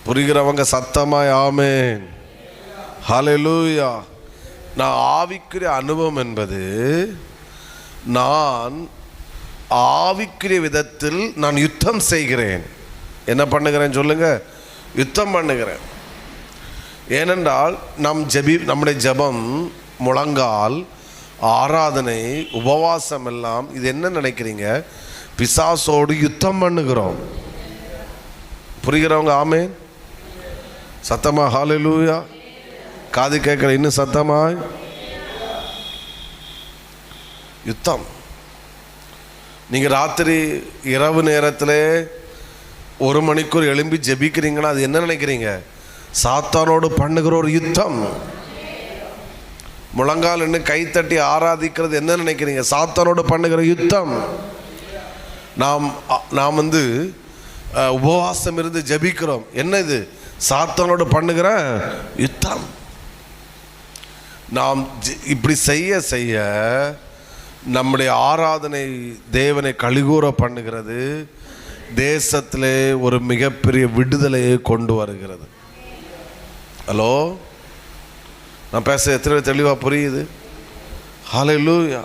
புரிகிறவங்க சத்தமாய் ஆமென், ஹல்லேலூயா. நான் ஆவிக்குரிய அனுபவம் என்பது நான் ஆவிக்குரிய விதத்தில் நான் யுத்தம் செய்கிறேன். என்ன பண்ணுகிறேன் சொல்லுங்க? யுத்தம் பண்ணுகிறேன். ஏனென்றால் நம்முடைய ஜெபம், முழங்கால், ஆராதனை, உபவாசம் எல்லாம் இது என்ன நினைக்கிறீங்க? பிசாசோடு யுத்தம் பண்ணுகிறோம். புரிகிறவங்க ஆமென், சத்தமா ஹல்லேலூயா. காது கேட்கல, இன்னும் சத்தமாய் யுத்தம். நீங்கள் ராத்திரி இரவு நேரத்தில் 1 மணிக்கூர் எழும்பி ஜெபிக்கிறீங்கன்னா அது என்ன நினைக்கிறீங்க? சாத்தானோடு பண்ணுகிற ஒரு யுத்தம். முழங்கால் என்ன கைத்தட்டி ஆராதிக்கிறது என்ன நினைக்கிறீங்க? சாத்தானோடு பண்ணுகிற யுத்தம். நாம் உபவாசம் இருந்து ஜெபிக்கிறோம். என்ன இது? சாத்தானோடு பண்ணுகிற யுத்தம். நாம் இப்படி செய்ய செய்ய நம்முடைய ஆராதனை தேவனை கழிகூற பண்ணுகிறது. தேசத்திலே ஒரு மிகப்பெரிய விடுதலையை கொண்டு வருகிறது. ஹலோ, நான் பேச எத்தனை தெளிவாக புரியுது? ஹல்லேலூயா.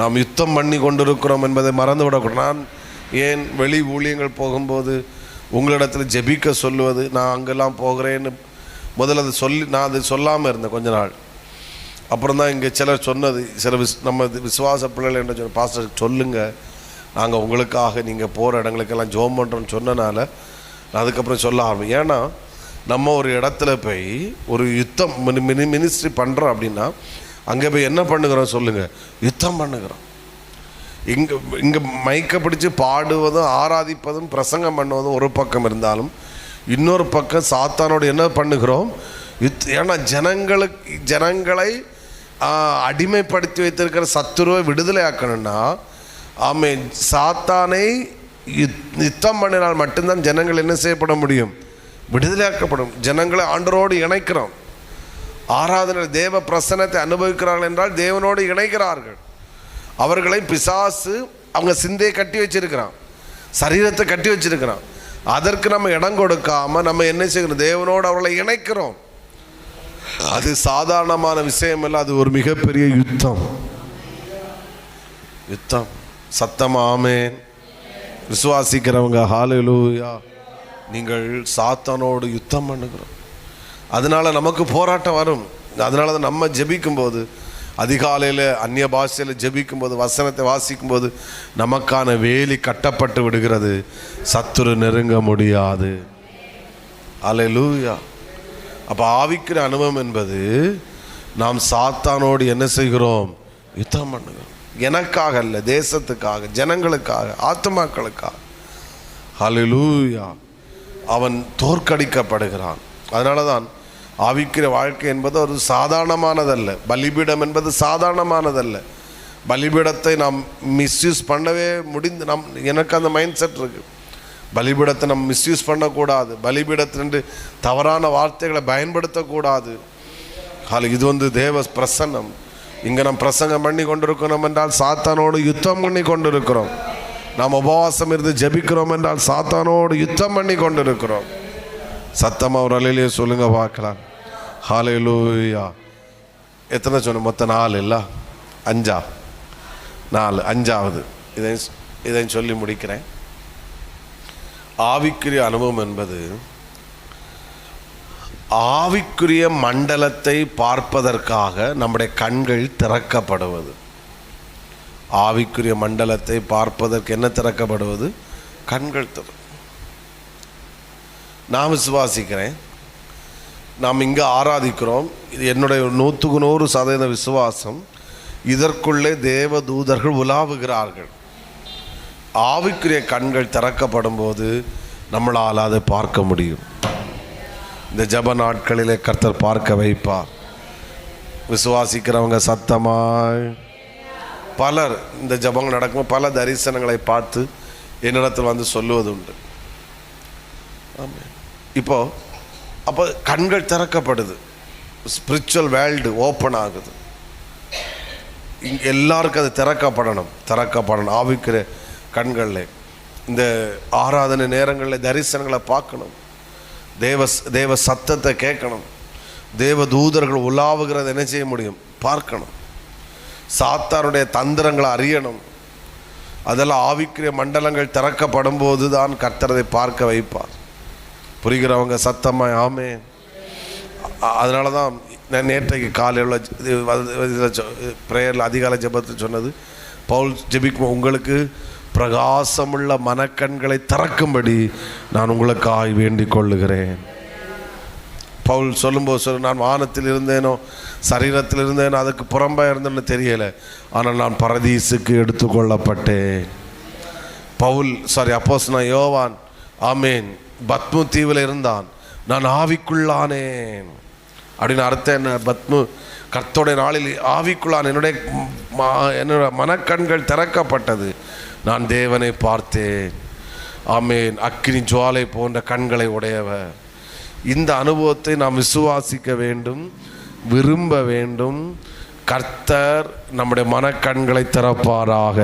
நாம் யுத்தம் பண்ணி கொண்டிருக்கிறோம் என்பதை மறந்து விடக்கூடாது. நான் ஏன் வெளி ஊழியங்கள் போகும்போது உங்களிடத்தில் ஜெபிக்க சொல்லுவது, நான் அங்கெல்லாம் போகிறேன்னு முதல்ல நான் அது சொல்லாமல் இருந்தேன் கொஞ்ச நாள். அப்புறம் தான் இங்கே சிலர் சொன்னது, நம்ம விசுவாச பிள்ளைகள் என்ன சொன்ன, பாஸ்டர் சொல்லுங்கள், நாங்கள் உங்களுக்காக நீங்கள் போகிற இடங்களுக்கெல்லாம் ஜெபம் பண்ணுறோன்னு சொன்னனால நான் அதுக்கப்புறம் சொல்ல ஆரம்பி. ஏன்னா நம்ம ஒரு இடத்துல போய் ஒரு யுத்தம் மினிஸ்ட்ரி பண்ணுறோம் அப்படின்னா அங்கே போய் என்ன பண்ணுகிறோம் சொல்லுங்கள்? யுத்தம் பண்ணுகிறோம். இங்கே மைக்கை பிடிச்சி பாடுவதும் ஆராதிப்பதும் பிரசங்கம் பண்ணுவதும் ஒரு பக்கம் இருந்தாலும், இன்னொரு பக்கம் சாத்தானோடு என்ன பண்ணுகிறோம்? ஏன்னா ஜனங்களை அடிமைப்படுத்தி வைத்திருக்கிற சத்துருவை விடுதலை ஆக்கணும்னா சாத்தானை யுத்தம் பண்ணினால் மட்டும்தான் ஜனங்கள் என்ன செய்யப்பட முடியும்? விடுதலையாக்கப்படும். ஜனங்களை ஆண்டவரோடு இணைக்கிறோம். ஆராதனை தேவ பிரசன்னத்தை அனுபவிக்கிறார்கள் என்றால் தேவனோடு இணைக்கிறார்கள். அவர்களை பிசாசு அவங்க சிந்தையை கட்டி வச்சிருக்கிறான், சரீரத்தை கட்டி வச்சிருக்கிறான். அதற்கு நம்ம இடம் கொடுக்காம நம்ம என்ன செய்யணும்? தேவனோடு அவர்களை இணைக்கிறோம். அது சாதாரணமான விஷயம் இல்லை, அது ஒரு மிகப்பெரிய யுத்தம். யுத்தம். சத்தமா ஆமென். விசுவாசிக்கிறவங்க ஹல்லேலூயா. நீங்கள் சாத்தானோடு யுத்தம் பண்ணுகிறோம். அதனால நமக்கு போராட்டம் வரும். அதனால தான் நம்ம ஜெபிக்கும்போது, அதிகாலையில் அந்நிய பாஷையில் ஜெபிக்கும்போது, வசனத்தை வாசிக்கும்போது நமக்கான வேலி கட்டப்பட்டு விடுகிறது. சத்துரு நெருங்க முடியாது. ஹல்லேலூயா. அப்போ ஆவிக்கிற அனுபவம் என்பது நாம் சாத்தானோடு என்ன செய்கிறோம்? யுத்தம் பண்ணுகிறோம். எனக்காக அல்ல, தேசத்துக்காக, ஜனங்களுக்காக, ஆத்துமாக்களுக்காக. ஹல்லேலூயா. அவன் தோற்கடிக்கப்படுகிறான். அதனால தான் ஆவிக்கிற வாழ்க்கை என்பது ஒரு சாதாரணமானதல்ல. பலிபீடம் என்பது சாதாரணமானதல்ல. பலிபீடத்தை நாம் மிஸ்யூஸ் பண்ணவே எனக்கு அந்த மைண்ட் செட் இருக்குது. பலிபீடத்தை நம்ம மிஸ்யூஸ் பண்ணக்கூடாது. பலிபீடத்திலிருந்து தவறான வார்த்தைகளை பயன்படுத்தக்கூடாது. இது தேவ பிரசன்னம். இங்கே நம்ம பிரசங்கம் பண்ணி கொண்டிருக்கிறோம் என்றால் சாத்தானோடு யுத்தம் பண்ணி கொண்டிருக்கிறோம். நாம் உபவாசம் இருந்து ஜெபிக்கிறோம் என்றால் சாத்தானோடு யுத்தம் பண்ணி கொண்டிருக்கிறோம். சத்தமாக ஒரு அலையிலேயே சொல்லுங்க பார்க்கலாம். ஹல்லேலூயா. எத்தனை சொன்ன? மொத்தம் 4 இல்லை, 4. 5வது இதை சொல்லி முடிக்கிறேன். ஆவிக்குரிய அனுபவம் என்பது ஆவிக்குரிய மண்டலத்தை பார்ப்பதற்காக நம்முடைய கண்கள் திறக்கப்படுவது. ஆவிக்குரிய மண்டலத்தை பார்ப்பதற்கு என்ன திறக்கப்படுவது? கண்கள் நான் விசுவாசிக்கிறேன். நாம் இங்கே ஆராதிக்கிறோம். இது என்னுடைய 100% விசுவாசம். இதற்குள்ளே தேவ தூதர்கள் உலாவுகிறார்கள். ஆவிக்குரிய கண்கள் திறக்கப்படும் போது நம்மளால் அதை பார்க்க முடியும். இந்த ஜப நாட்களிலே கர்த்தர் பார்க்க வைப்பார். விசுவாசிக்கிறவங்க சத்தமாய் பலர் இந்த ஜபங்கள் நடக்கும் பல தரிசனங்களை பார்த்து என்னிடத்தில் வந்து சொல்லுவது உண்டு. இப்போ அப்போ கண்கள் திறக்கப்படுது, ஸ்பிரிச்சுவல் வேர்ல்டு ஓப்பன் ஆகுது. இங்கே எல்லாருக்கும் அது திறக்கப்படணும். ஆவிக்கிற கண்களில் இந்த ஆராதனை நேரங்களில் தரிசனங்களை பார்க்கணும், தேவ சத்தத்தை கேட்கணும், தேவ தூதர்கள் உலாவுகிறத என்ன செய்ய முடியும், பார்க்கணும், சாத்தானுடைய தந்திரங்களை அறியணும். அதெல்லாம் ஆவிக்குரிய மண்டலங்கள் திறக்கப்படும் போது தான் கர்த்தரை பார்க்க வைப்பார். புரிகிறவங்க சத்தமாய் ஆமே. அதனால தான் நான் நேற்றைக்கு காலையில் ப்ரேயரில் அதிகாலை ஜெபத்தில் சொன்னது, பவுல் ஜெபிக்கும் உங்களுக்கு பிரகாசமுள்ள மனக்கண்களை திறக்கும்படி நான் உங்களுக்காய் வேண்டிக் கொள்ளுகிறேன். பவுல் சொல்லும்போது நான் வானத்தில் இருந்தேனோ சரீரத்தில் இருந்தேனோ அதுக்கு புறம்பாக இருந்தேன்னு தெரியலை, ஆனால் நான் பரதீசுக்கு எடுத்துக்கொள்ளப்பட்டேன். அப்போஸ்தலனாகிய யோவான் ஆமேன் பத்மு தீவில் இருந்தான், நான் ஆவிக்குள்ளானேன் அப்படின்னு அர்த்தம் என்ன? பத்மு கர்த்தருடைய நாளில் ஆவிக்குள்ளான், என்னுடைய மனக்கண்கள் திறக்கப்பட்டது, நான் தேவனை பார்த்தேன். ஆமேன். அக்கினி ஜுவாலை போன்ற கண்களை உடையவர். இந்த அனுபவத்தை நாம் விசுவாசிக்க வேண்டும், விரும்ப வேண்டும். கர்த்தர் நம்முடைய மனக்கண்களை திறப்பாராக.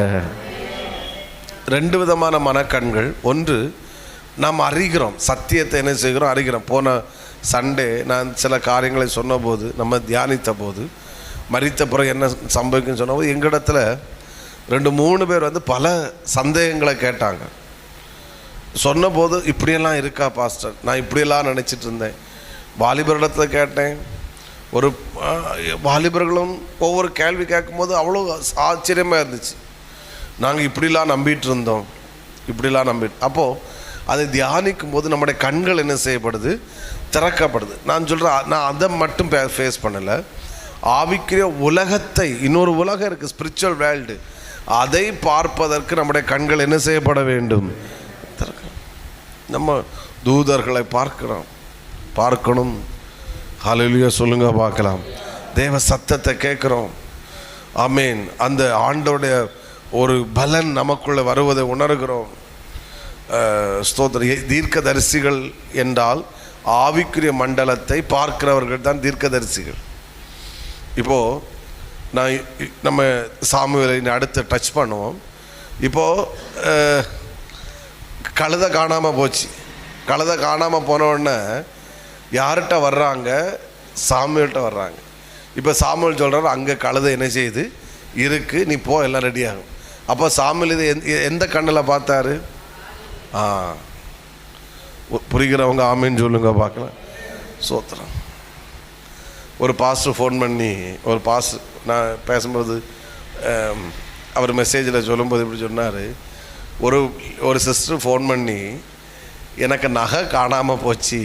2 விதமான மனக்கண்கள். ஒன்று, நாம் அறிகிறோம், சத்தியத்தை என்ன செய்கிறோம், அறிகிறோம். போன சண்டே நான் சில காரியங்களை சொன்னபோது, நம்ம தியானித்த போது, மரித்த பிறகு என்ன சம்பவிக்குன்னு சொன்னபோது எங்களிடத்துல 2-3 பேர் வந்து பல சந்தேகங்களை கேட்டாங்க. சொன்னபோது இப்படியெல்லாம் இருக்கா பாஸ்டர், நான் இப்படியெல்லாம் நினச்சிட்டு இருந்தேன். வாலிபரிடத்தில் கேட்டேன். ஒரு வாலிபர்களும் ஒவ்வொரு கேள்வி கேட்கும்போது அவ்வளோ ஆச்சரியமாக இருந்துச்சு. நாங்கள் இப்படிலாம் நம்பிட்டு இருந்தோம், அப்போது அதை தியானிக்கும் போது நம்முடைய கண்கள் என்ன செய்யப்படுது, திறக்கப்படுது. நான் சொல்கிறேன், நான் அதை மட்டும் ஃபேஸ் பண்ணலை, ஆவிக்குரிய உலகத்தை, இன்னொரு உலகம் இருக்குது ஸ்பிரிச்சுவல் வேர்ல்டு, அதை பார்ப்பதற்கு நம்முடைய கண்கள் என்ன செய்யப்பட வேண்டும், நம்ம தூதர்களை பார்க்கணும். ஹல்லேலூயா சொல்லுங்க பார்க்கலாம். தேவ சத்தத்தை கேட்குறோம். ஆமேன். அந்த ஆண்டோடைய ஒரு பலன் நமக்குள்ளே வருவதை உணர்கிறோம். ஸ்தோத்திரம். தீர்க்கதரிசிகள் என்றால் ஆவிக்குரிய மண்டலத்தை பார்க்கிறவர்கள் தான் தீர்க்கதரிசிகள். இப்போது நம்ம சாமுவேலை அடுத்து டச் பண்ணுவோம். இப்போது கழுதை காணாமல் போச்சு. கழுதை காணாமல் போனவுடனே யார்கிட்ட வர்றாங்க, சாமுவேல்கிட்ட வர்றாங்க. இப்போ சாமுவேல் சொல்கிறார், அங்கே கழுதை என்ன செய்யுது இருக்குது, நீ போ, எல்லாம் ரெடி ஆகும். அப்போ சாமுவேல் இது எந்த கண்ணில் பார்த்தாரு? புரிகிறவங்க ஆமேன்னு சொல்லுங்க பார்க்கலாம். சோத்திரம். ஒரு பாஸ்டர் ஃபோன் பண்ணி, ஒரு பாஸ்டர் நான் பேசும்போது அவர் மெசேஜில் சொல்லும்போது இப்படி சொன்னார், ஒரு சிஸ்டர் ஃபோன் பண்ணி, எனக்கு நகை காணாமல் போச்சு,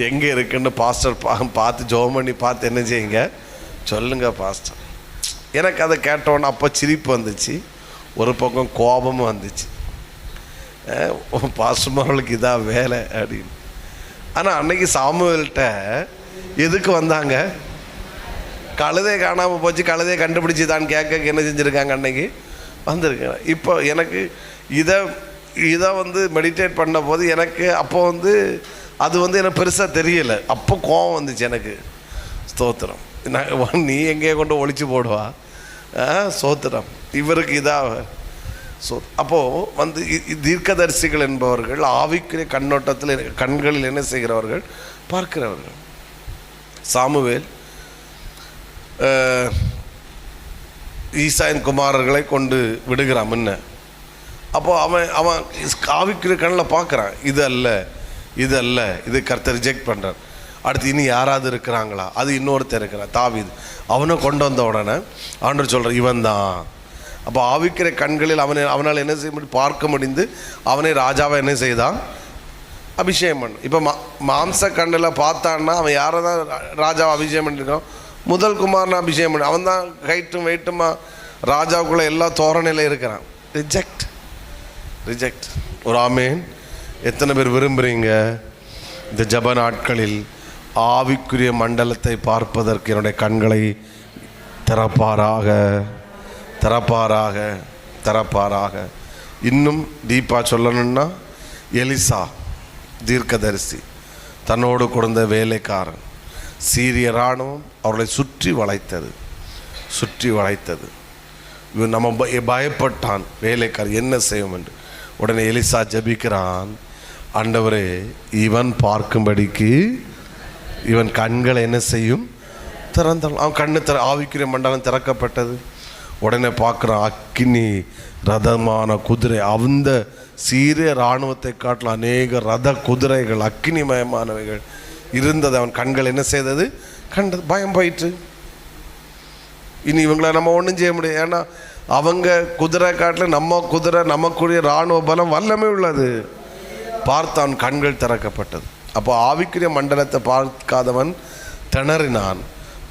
எங்கே இருக்குன்னு பாஸ்டர் பார்த்து ஜெபம் பண்ணி பார்த்து என்ன செய்யுங்க சொல்லுங்க பாஸ்டர். எனக்கு அதை கேட்டோன்னே அப்போ சிரிப்பு வந்துச்சு, ஒரு பக்கம் கோபமும் வந்துச்சு. பாஸ்டர்மார்களுக்கு இதான் வேலை அப்படின்னு. ஆனால் அன்னைக்கு சாமுவேல்கிட்ட எதுக்கு வந்தாங்க? கழுதை காணாமல் போச்சு, கழுதையை கண்டுபிடிச்சி தான் கேட்க என்ன செஞ்சுருக்காங்க, அன்னைக்கு வந்திருக்கேன். இப்போ எனக்கு இதை வந்து மெடிடேட் பண்ண போது எனக்கு அப்போ வந்து அது வந்து எனக்கு பெருசாக தெரியலை. அப்போ கோபம் வந்துச்சு எனக்கு. ஸ்தோத்திரம். நீ எங்கேயே கொண்டு ஒழிச்சு போடுவா, ஸ்தோத்திரம். இவருக்கு இதாக அப்போது வந்து தீர்க்கதரிசிகள் என்பவர்கள் ஆவிக்குரிய கண்ணோட்டத்தில் கண்களில் என்ன செய்கிறவர்கள், பார்க்கிறவர்கள். சாமுவேல் ஈசாயின் குமாரர்களை கொண்டு விடுகிறான் முன்ன. அப்போது அவன் ஆவிக்குரிய கண்ணில் பார்க்குறான், இது அல்ல, இது கர்த்தர் ரிஜெக்ட் பண்ணுறார். அடுத்து இனி யாராவது இருக்கிறாங்களா, அது இன்னொருத்தர் இருக்கிறான் தாவீது. அவனை கொண்டு வந்த உடனே ஆண்டவர் சொல்கிறார், இவன் தான். அப்போ ஆவிக்கிற கண்களில் அவனால் என்ன செய்ய முடியும், பார்க்க முடிந்து அவனை ராஜாவை என்ன செய்தான், அபிஷேகம் பண்ண. இப்போ மாம்ச கண்ணில் பார்த்தான்னா அவன் யாரை தான் ராஜாவை அபிஷேகம் பண்ணியிருக்கான், முதல் குமாரனை அபிஷேகம் பண்ண. அவன் தான் ஹைட்டும் வெயிட்டுமா ராஜாவுக்குள்ளே எல்லா தோரணையில் இருக்கிறான். ரிஜெக்ட். ஒரு ஆமேன். எத்தனை பேர் விரும்புகிறீங்க இந்த ஜப நாட்களில் ஆவிக்குரிய மண்டலத்தை பார்ப்பதற்கு என்னுடைய கண்களை திறப்பாராக. திறப்பாராக, திறப்பாராக. இன்னும் டீப்பாக சொல்லணும்னா, எலிசா தீர்க்கதரிசி தன்னோடு கொடுத்த வேலைக்காரன், சீரிய இராணுவம் அவர்களை சுற்றி வளைத்தது. இவன் நம்ம பயப்பட்டான் வேலைக்காரன் என்ன செய்யும் என்று. உடனே எலிசா ஜபிக்கிறான், ஆண்டவரே இவன் பார்க்கும்படிக்கு இவன் கண்களை என்ன செய்யும், திறந்தான். அவன் கண்ணு ஆவிக்குரிய மண்டலம் திறக்கப்பட்டது. உடனே பார்க்குறான், அக்கினி ரதமான குதிரை, அந்த சீரிய இராணுவத்தை காட்டிலும் அநேக ரத குதிரைகள் அக்கினிமயமானவைகள் இருந்தது. அவன் கண்கள் என்ன செய்தது, கண்டது. பயம் போயிற்று. இனி இவங்களை நம்ம ஒன்றும் செய்ய முடியாது. ஏன்னா அவங்க குதிரை காட்டில் நம்ம குதிரை, நமக்குரிய இராணுவ பலம் வல்லமை உள்ளது. பார்த்தான், கண்கள் திறக்கப்பட்டது. அப்போ ஆவிக்குரிய மண்டலத்தை பார்க்காதவன் திணறினான்,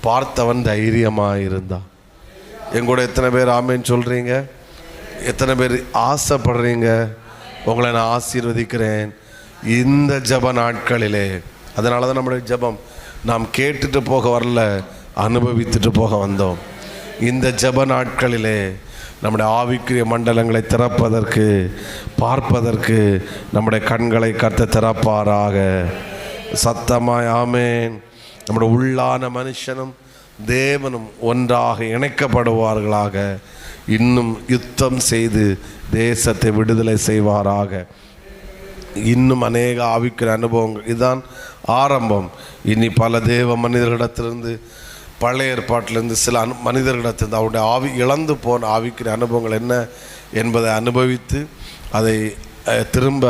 பார்த்தவன் தைரியமாக இருந்தான். எங்கூட எத்தனை பேர் ஆமேன்னு சொல்கிறீங்க? எத்தனை பேர் ஆசைப்படுறீங்க? உங்களை நான் ஆசீர்வதிக்கிறேன் இந்த ஜப நாட்களிலே. அதனால தான் நம்முடைய ஜபம் நாம் கேட்டுட்டு போக வரல, அனுபவித்துட்டு போக வந்தோம். இந்த ஜப நாட்களிலே நம்முடைய ஆவிக்குரிய மண்டலங்களை திறப்பதற்கு, பார்ப்பதற்கு நம்முடைய கண்களை கர்த்தர் திறப்பாராக. சத்தமாய் ஆமேன். நம்முடைய உள்ளான மனுஷனும் தேவனும் ஒன்றாக இணைக்கப்படுவார்களாக. இன்னும் யுத்தம் செய்து தேசத்தை விடுதலை செய்வாராக. இன்னும் அநேக ஆவிக்குரிய அனுபவங்கள், இதுதான் ஆரம்பம். இனி பல தேவ மனிதர்களிடத்திலிருந்து, பழைய ஏற்பாட்டிலிருந்து சில மனிதர்களிடத்திலிருந்து அவருடைய ஆவி இழந்து போன ஆவிக்குரிய அனுபவங்கள் என்ன என்பதை அனுபவித்து அதை திரும்ப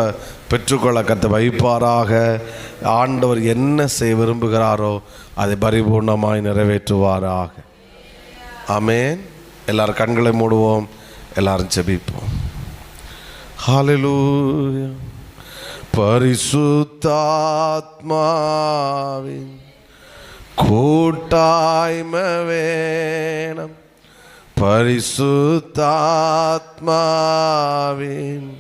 பெற்றுக்கொள்ள கர்த்தர் வைப்பாராக. ஆண்டவர் என்ன செய்ய விரும்புகிறாரோ அதை பரிபூர்ணமாய் நிறைவேற்றுவாராக. ஆமேன். எல்லாரும் கண்களை மூடுவோம், எல்லாரும் ஜெபிப்போம். ஹல்லேலூயா. பரிசுத்தாத்மாவின் கூட்டாய்மை வேணும், பரிசுத்தாத்மாவின்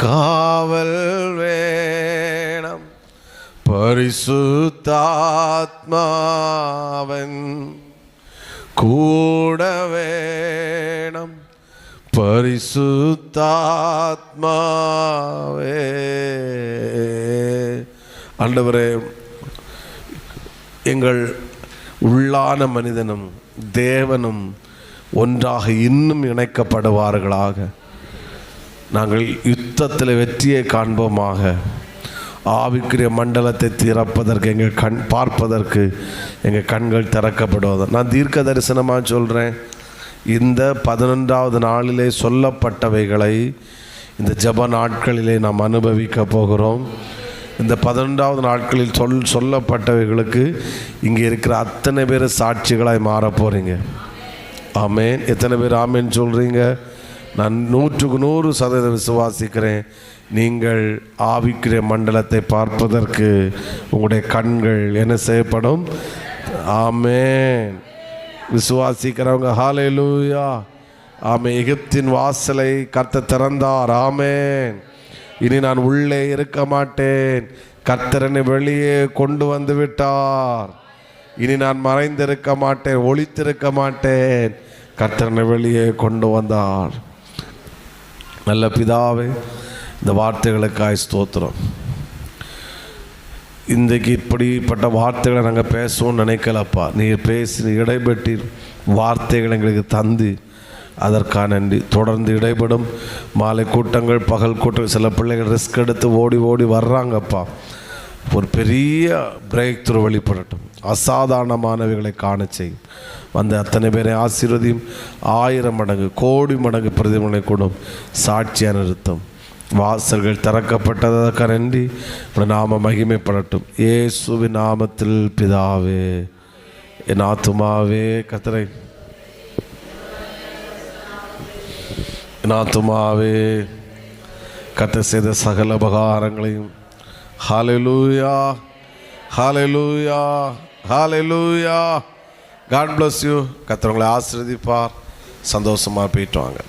காவல் வேணும், பரிசுத்தாத்மாவன் கூட வேணும், பரிசுத்தாத்மாவே. ஆண்டவரே, எங்கள் உள்ளான மனிதனும் தேவனும் ஒன்றாக இன்னும் இணைக்கப்படுவார்களாக. நாங்கள் யுத்தத்தில் வெற்றியை காண்போமாக. ஆவிக்குரிய மண்டலத்தை திறப்பதற்கு, எங்கள் கண் பார்ப்பதற்கு எங்கள் கண்கள் திறக்கப்படுவது. நான் தீர்க்க தரிசனமாக சொல்கிறேன், இந்த 11வது நாளிலே சொல்லப்பட்டவைகளை இந்த ஜப நாட்களிலே நாம் அனுபவிக்க போகிறோம். இந்த 11வது நாட்களில் சொல்லப்பட்டவைகளுக்கு இங்கே இருக்கிற அத்தனை பேர் சாட்சிகளாய் மாற போகிறீங்க. ஆமேன். எத்தனை பேர் ஆமேன்னு சொல்கிறீங்க? நான் 100% விசுவாசிக்கிறேன். நீங்கள் ஆவிக்குரிய மண்டலத்தை பார்ப்பதற்கு உங்களுடைய கண்கள் என்ன செய்யப்படும்? ஆமேன். விசுவாசிக்கிறவங்க ஹல்லேலூயா. ஆமென். எகிப்தின் வாசலை கர்த்தர் திறந்தார். ஆமென். இனி நான் உள்ளே இருக்க மாட்டேன், கர்த்தர் என்னை வெளியே கொண்டு வந்து விட்டார். இனி நான் மறைந்திருக்க மாட்டேன், ஒளித்திருக்க மாட்டேன், கர்த்தர் என்னை வெளியே கொண்டு வந்தார். நல்ல பிதாவே, இந்த வார்த்தைகளுக்காய் ஸ்தோத்திரம். இன்றைக்கு இப்படிப்பட்ட வார்த்தைகளை நாங்கள் பேசுவோம்னு நினைக்கலப்பா. நீர் பேசி இடைபெற்றி வார்த்தைகள் எங்களுக்கு தந்து அதற்கான நன்றி. தொடர்ந்து இடைபடும் மாலை கூட்டங்கள், பகல் கூட்டங்கள், சில பிள்ளைகள் ரிஸ்க் எடுத்து ஓடி ஓடி வர்றாங்கப்பா. ஒரு பெரிய பிரேக் த்ரூ வெளிப்படட்டும், அசாதாரணமானவைகளை காண செய்யும். வந்த அத்தனை பேரை ஆசீர்வதியும். 1000 மடங்கு கோடி மடங்கு பிரதிபலனை கூடும் சாட்சியாக நிறுத்தும். வாசல்கள் திறக்கப்பட்டதற்காக நன்றி. நாம மகிமைப்படட்டும். இயேசுவின் நாமத்தில் பிதாவே. என் ஆத்துமாவே கர்த்தரை, என் ஆத்துமாவே கர்த்தர் செய்த சகல உபகாரங்களையும். ஹல்லேலூயா, ஹல்லேலூயா, ஹல்லேலூயா. God bless you. கர்த்தர் உங்களை ஆசீர்வதிப்பார். சந்தோஷமாக போயிட்டு வாங்க.